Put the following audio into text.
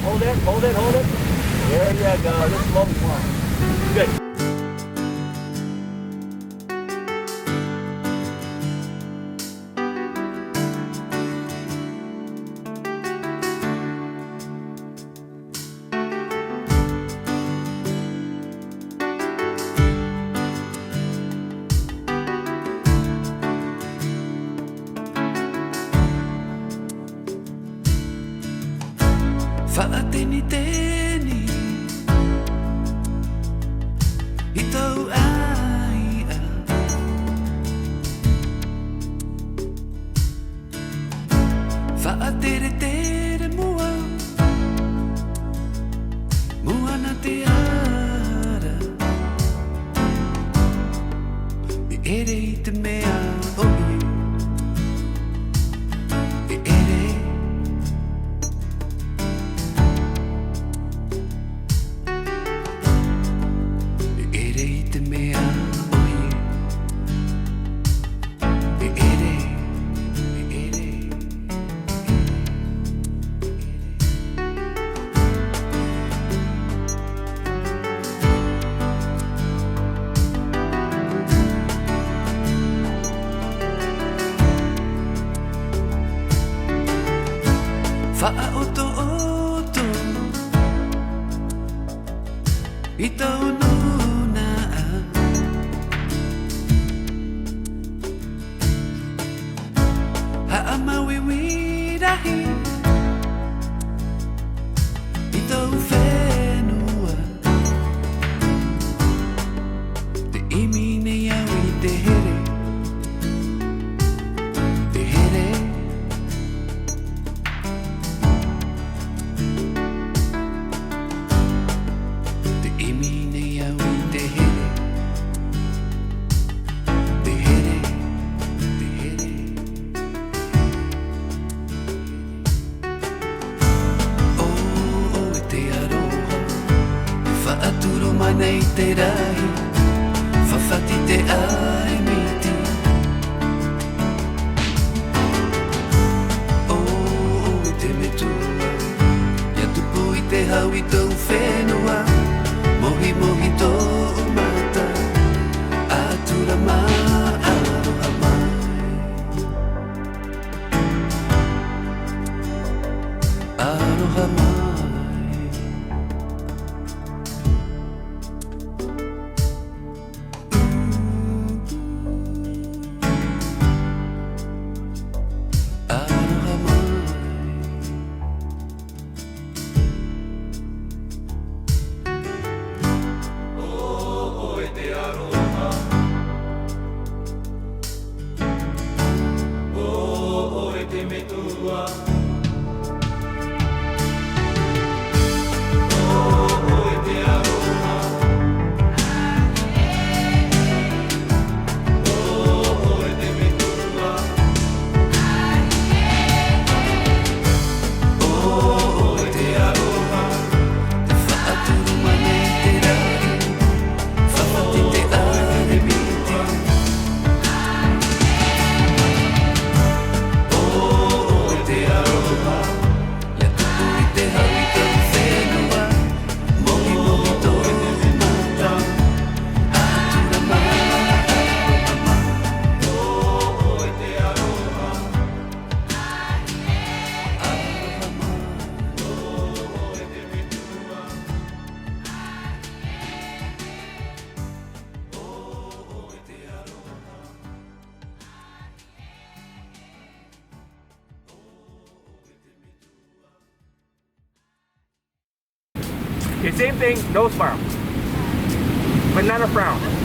Hold it, hold it, hold it. There you go. Just slow one. Good. Whaateni-teni I tau aia Whaatere-tere mua Mua na te ara I ere I te mea ohi I ere Whaoto-oto I tau nuna Ha'amawiwirahi I tau whenua Te imi nei au I te here Te here Whaaturo mana I te rahi Whawhati te ai miti I te metua Ia tupu I te hau I tau whenua Mohi mohi tō mata Atura mai aroha mai Aroha mai Okay, same thing, nose frown. Banana frown.